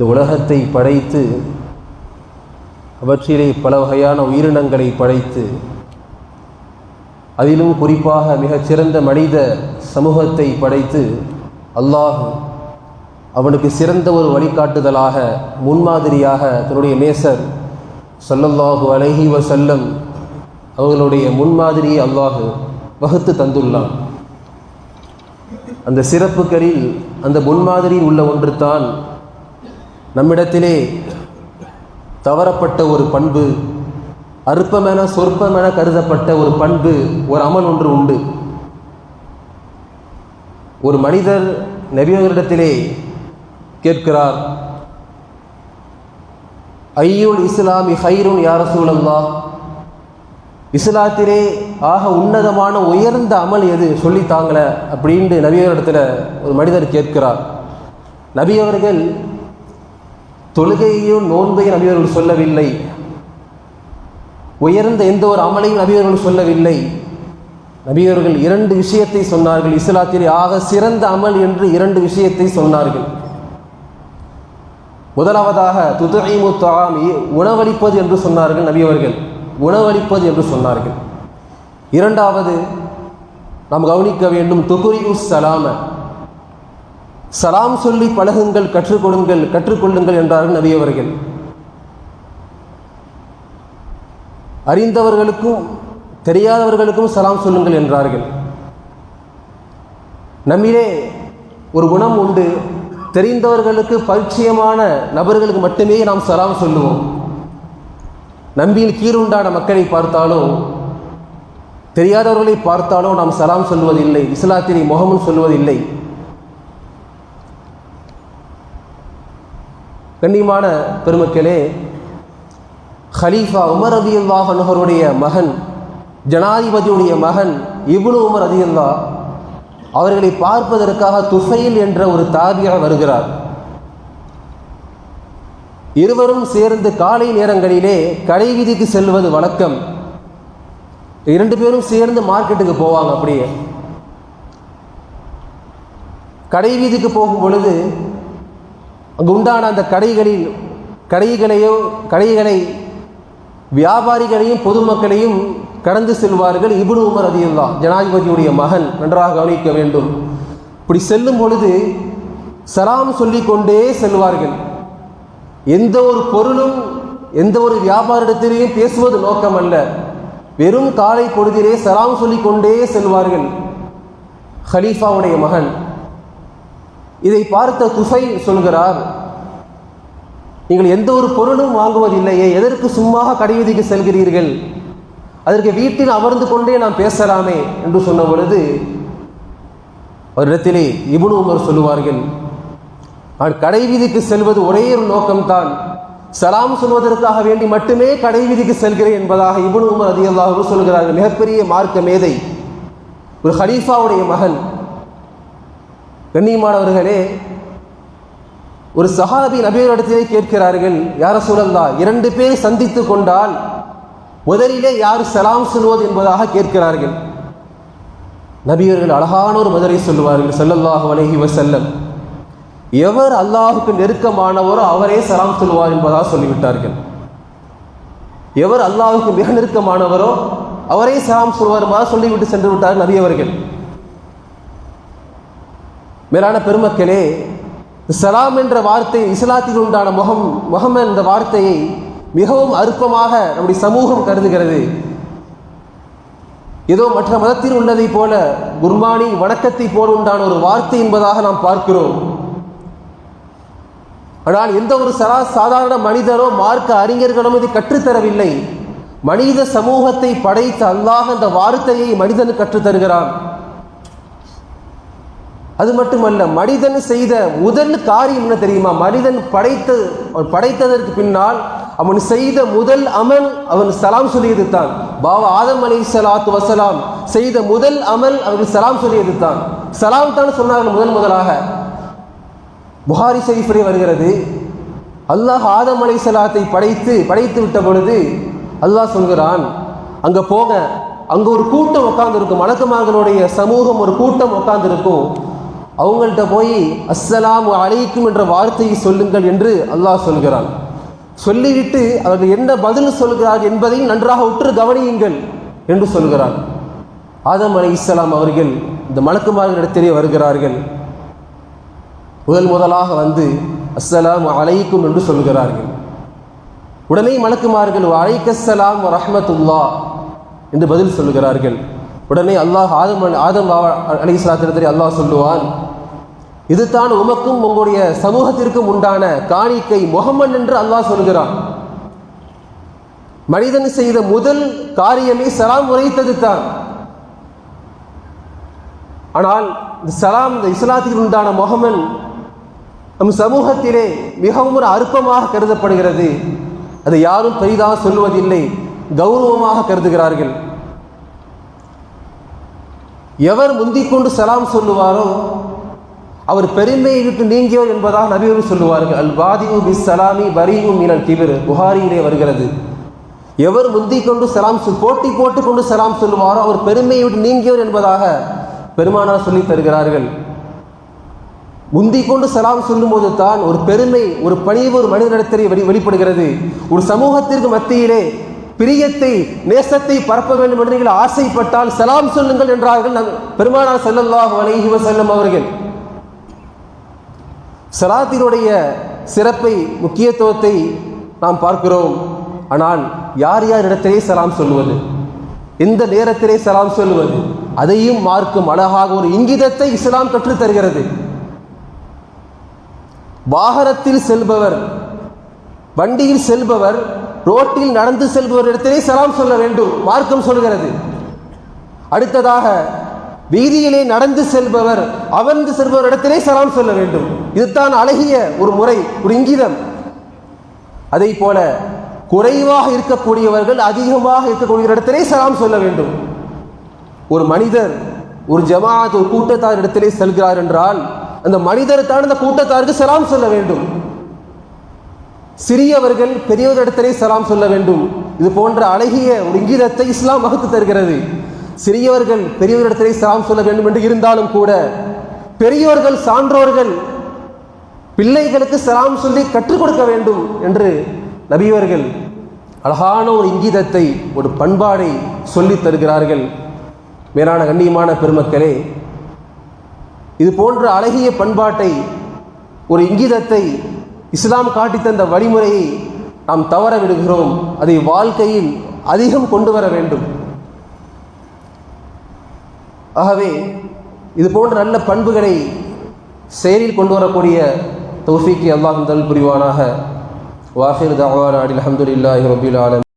இந்த உலகத்தை படைத்து அவற்றிலே பல வகையான உயிரினங்களை படைத்து அதிலும் குறிப்பாக மிகச்சிறந்த மனித சமூகத்தை படைத்து அல்லாஹ் அவனுக்கு சிறந்த ஒரு வழிகாட்டுதலாக முன்மாதிரியாக தன்னுடைய நேசர் ஸல்லல்லாஹு அலைஹி வஸல்லம் அவர்களுடைய முன்மாதிரியை அல்லாஹ் வகுத்து தந்துள்ளான். அந்த சிறப்புகளில் அந்த முன்மாதிரியில் உள்ள ஒன்று தான் நம்மிடத்திலே தவறப்பட்ட ஒரு பண்பு, அற்பமென சொற்பமென கருதப்பட்ட ஒரு பண்பு, ஒரு அமல் ஒன்று உண்டு. ஒரு மனிதர் நபியவர்களிடத்திலே கேட்கிறார், ஐயுல் இஸ்லாமி ஹைருன் யா ரசூலல்லாஹ், இஸ்லாத்திலே ஆக உன்னதமான உயர்ந்த அமல் எது சொல்லித்தாங்கள அப்படின்ட்டு நபியவர்களிடத்தில் ஒரு மனிதர் கேட்கிறார். நபியவர்கள் தொழுகையையும் நோன்பையும் நபியவர்கள் சொல்லவில்லை, உயர்ந்த எந்த ஒரு அமலையும் நபியவர்கள் சொல்லவில்லை. நபியவர்கள் இரண்டு விஷயத்தை சொன்னார்கள். இஸ்லாத்திலே ஆக சிறந்த அமல் என்று இரண்டு விஷயத்தை சொன்னார்கள். முதலாவதாக துதுஈமு தஆமி, உணவளிப்பது என்று சொன்னார்கள் நபியவர்கள், உணவளிப்பது என்று சொன்னார்கள். இரண்டாவது நாம் கவனிக்க வேண்டும், துக்ரிஉ ஸலாம, சலாம் சொல்லி பழகுங்கள், கற்றுக்கொள்ளுங்கள் என்றார்கள் நபியவர்கள். அறிந்தவர்களுக்கும் தெரியாதவர்களுக்கும் சலாம் சொல்லுங்கள் என்றார்கள். நம்மிலே ஒரு குணம் உண்டு, தெரிந்தவர்களுக்கு பரிச்சயமான நபர்களுக்கு மட்டுமே நாம் சலாம் சொல்லுவோம். நம்பியில் கீழுண்டான மக்களை பார்த்தாலோ தெரியாதவர்களை பார்த்தாலோ நாம் சலாம் சொல்வதில்லை, இஸ்லாத்திலே முகமது சொல்வதில்லை. கண்ணியமான பெருமக்களே, ஹலீஃபா உமர் ரலியல்லாஹு அன்ஹு அவருடைய மகன், ஜனாதிபதியுடைய மகன் இப்னு உமர் ரலியல்லாஹு அவர்களை பார்ப்பதற்காக துஃபைல் என்ற ஒரு தாபியா வருகிறார். இருவரும் சேர்ந்து காலை நேரங்களிலே கடை வீதிக்கு செல்வது வழக்கம். இரண்டு பேரும் சேர்ந்து மார்க்கெட்டுக்கு போவாங்க. அப்படியே கடை வீதிக்கு போகும் பொழுது அங்கு உண்டான அந்த கடைகளை வியாபாரிகளையும் பொதுமக்களையும் கடந்து செல்வார்கள். இப்னு உமர் ரலியல்லாஹு ஜனாதிபதியுடைய மகன், நன்றாக கவனிக்க வேண்டும். இப்படி செல்லும் பொழுது சலாம் சொல்லிக்கொண்டே செல்வார்கள். எந்த ஒரு பொருளும் எந்த ஒரு வியாபாரத்திலேயும் பேசுவது நோக்கம் அல்ல, வெறும் காலை பொழுதிலே சலாம் சொல்லிக்கொண்டே செல்வார்கள் ஹலீஃபாவுடைய மகன். இதை பார்த்த துஃபை சொல்கிறார், நீங்கள் எந்த ஒரு பொருளும் வாங்குவதில்லையே, எதற்கு சும்மா கடைவீதிக்கு செல்கிறீர்கள், அதற்கு வீட்டில் அமர்ந்து கொண்டே நாம் பேசலாமே என்று சொன்ன பொழுது அவரிடத்திலே இப்னு உமர் சொல்லுவார்கள், நான் கடைவீதிக்கு செல்வது ஒரே ஒரு நோக்கம்தான், சலாம் சொல்வதற்காக வேண்டி மட்டுமே கடைவீதிக்கு செல்கிறேன் என்பதாக இப்னு உமர் ரலியல்லாஹு அன்ஹு சொல்கிறார்கள். மிகப்பெரிய மார்க்க மேதை, ஒரு ஹலீஃபாவுடைய மகன். கண்ணியமானவர்களே, ஒரு சஹாபி நபியரிடத்திலே கேட்கிறார்கள், யா ரசூலல்லாஹ், இரண்டு பேர் சந்தித்து கொண்டால் முதலிலே யார் சலாம் சொல்வது என்பதாக கேட்கிறார்கள். நபியர்கள் அழகான ஒரு பதிலை சொல்லுவார்கள் ஸல்லல்லாஹு அலைஹி வஸல்லம், எவர் அல்லாஹுக்கு நெருக்கமானவரோ அவரே சலாம் சொல்வார் என்பதாக சொல்லிவிட்டார்கள். எவர் அல்லாஹுக்கு மிக நெருக்கமானவரோ அவரே சலாம் சொல்வார் என்பதாக சொல்லிவிட்டு சென்று விட்டார்கள் நபியவர்கள். மேலான பெருமக்களே, சலாம் என்ற வார்த்தை இஸ்லாத்தில் உண்டான முகம் என்ற வார்த்தையை மிகவும் அற்பமாக நம்முடைய சமூகம் கருதுகிறது. ஏதோ மற்ற மதத்தில் உள்ளதை போல குர்பானி வணக்கத்தை போல உண்டான ஒரு வார்த்தை என்பதாக நாம் பார்க்கிறோம். ஆனால் எந்த ஒரு சாதாரண மனிதரோ மார்க்க அறிஞர்களும் இதை கற்றுத்தரவில்லை. மனித சமூகத்தை படைத்த அல்லாஹ் அந்த வார்த்தையை மனிதனுக்கு கற்றுத்தருகிறான். அது மட்டுமல்ல, மனிதன் செய்த முதல் காரியம் என்ன தெரியுமா? மனிதன் படைத்ததற்கு பின்னால் அவன் செய்த முதல் அமல் அவன் சலாம் சொல்லியது தான். பாபா ஆதம் அலைஹிஸ்ஸலாத்து வஸலாம் செய்த முதல் அமல் அவர்கள் சலாம் சொல்லியது தான். சலாம் தான் சொன்னார்கள் முதலாக. புகாரி ஷரீஃபிலே வருகிறது, அல்லாஹ் ஆதம் அலைஹிஸ்ஸலாத்தை படைத்து விட்ட பொழுது அல்லாஹ் சொல்கிறான், அங்கே போங்க, அங்கே ஒரு கூட்டம் உட்கார்ந்து இருக்கும், மலக்குமார்களுடைய சமூகம் ஒரு கூட்டம் உட்கார்ந்து இருக்கும். அவங்கள்ட்ட போய் அஸ்ஸலாமு அலைக்கும் என்ற வார்த்தையை சொல்லுங்கள் என்று அல்லாஹ் சொல்கிறான். சொல்லிவிட்டு அவர்கள் என்ன பதில் சொல்கிறார்கள் என்பதையும் நன்றாக உற்று கவனியுங்கள் என்று சொல்கிறான். ஆதம் அலைஹிஸ்ஸலாம் அவர்கள் இந்த மலக்குமார்களிடத்திலே வருகிறார்கள். முதலாக வந்து அஸ்ஸலாமு அலைக்கும் என்று சொல்கிறார்கள். உடனே மலக்குமார்கள் அலைக்கஸ்ஸலாம் வ ரஹ்மத்துல்லாஹ் என்று பதில் சொல்கிறார்கள். உடனே அல்லாஹ் ஆதம் அலைஹிஸ்ஸலாத்திடத்திலே அல்லாஹ் சொல்லுவான், இதுதான் உமக்கும் உங்களுடைய சமூகத்திற்கும் உண்டான காணிக்கை முஹம்மது என்று அல்லாஹ் சொல்கிறான். மனிதன் செய்த முதல் காரியமே சலாம் உரைத்தது தான். ஆனால் இந்த சலாம், இந்த இஸ்லாத்திற்கு உண்டான முஹம்மது நம் சமூகத்திலே மிகவும் ஒரு அற்பமாக கருதப்படுகிறது. அதை யாரும் பெரிதாக சொல்லுவதில்லை, கௌரவமாக கருதுகிறார்கள். எவர் முந்திக் கொண்டு சலாம் சொல்லுவாரோ அவர் பெருமையை விட்டு நீங்கியோர் என்பதாக நபிகள் சொல்லுவார்கள். அல் வாதிஉ பிஸ் சலாமி பரீஉ மினல் கிப்ர், புகாரியிலே வருகிறது. எவர் முந்திக் கொண்டு சலாம் போட்டி போட்டுக்கொண்டு சலாம் சொல்லுவாரோ அவர் பெருமையை விட்டு நீங்கியோர் என்பதாக பெருமானார் சொல்லி தருகிறார்கள். முந்திக் கொண்டு சலாம் சொல்லும் போது தான் ஒரு பெருமை, ஒரு பணிவு ஒரு மனிதனிடத்திலே வெளிப்படுகிறது. ஒரு சமூகத்திற்கு மத்தியிலே பிரியத்தை, நேசத்தை பரப்ப வேண்டும் என்று நீங்கள் ஆசைப்பட்டால் சலாம் சொல்லுங்கள் என்றார்கள் பெருமானார் ஸல்லல்லாஹு அலைஹி வஸல்லம் அவர்கள். சலாத்தினுடைய சிறப்பை, முக்கியத்துவத்தை நாம் பார்க்கிறோம். ஆனால் யார் யார் இடத்திலே சலாம் சொல்லுவது, எந்த நேரத்திலே சலாம் சொல்லுவது, அதையும் மார்க்கும் அழகாக ஒரு இங்கிதத்தை இஸ்லாம் கற்றுத் தருகிறது. வாகனத்தில் செல்பவர், வண்டியில் செல்பவர், ரோட்டில் நடந்து செல்பவர் இடத்திலே சலாம் சொல்ல வேண்டும், மார்க்கம் சொல்கிறது. அடுத்ததாக வீதியிலே நடந்து செல்பவர், அமர்ந்து செல்பவர் இடத்திலே சலாம் சொல்ல வேண்டும். இதுதான் அழகிய ஒரு முறை, ஒரு இங்கிதம். அதை போல குறைவாக இருக்கக்கூடியவர்கள் அதிகமாக இருக்கக்கூடிய இடத்திலே சலாம் சொல்ல வேண்டும். ஒரு மனிதர் ஒரு ஜமாத், ஒரு கூட்டத்தார் இடத்திலே செல்கிறார் என்றால் அந்த மனிதர் தான் அந்த கூட்டத்தாருக்கு சலாம் சொல்ல வேண்டும். சிறியவர்கள் பெரியவர்களிடத்திலே சலாம் சொல்ல வேண்டும். இது போன்ற அழகிய ஒரு இங்கிதத்தை இஸ்லாம் வகுத்து தருகிறது. சிறியவர்கள் பெரியவர்களிடத்திலே சலாம் சொல்ல வேண்டும் என்று இருந்தாலும் கூட பெரியோர்கள், சான்றோர்கள் பிள்ளைகளுக்கு சலாம் சொல்லி கற்றுக் கொடுக்க வேண்டும் என்று நபியவர்கள் அழகான ஒரு இங்கிதத்தை, ஒரு பண்பாடை சொல்லித் தருகிறார்கள். மேலான கண்ணியமான பெருமக்களே, இது போன்ற அழகிய பண்பாட்டை, ஒரு இங்கிதத்தை இஸ்லாம் காட்டி தந்த வழிமுறையை நாம் தவற விடுகிறோம். அதை வாழ்க்கையில் அதிகம் கொண்டு வர வேண்டும். ஆகவே இது போன்ற நல்ல பண்புகளை செயலில் கொண்டு வரக்கூடிய தௌஃபீக்கை அல்லாஹ் தல் புரிவானாக. வாஹிர் தஅவானா அல்ஹம்துலில்லாஹி ரப்பில் ஆலமீன்.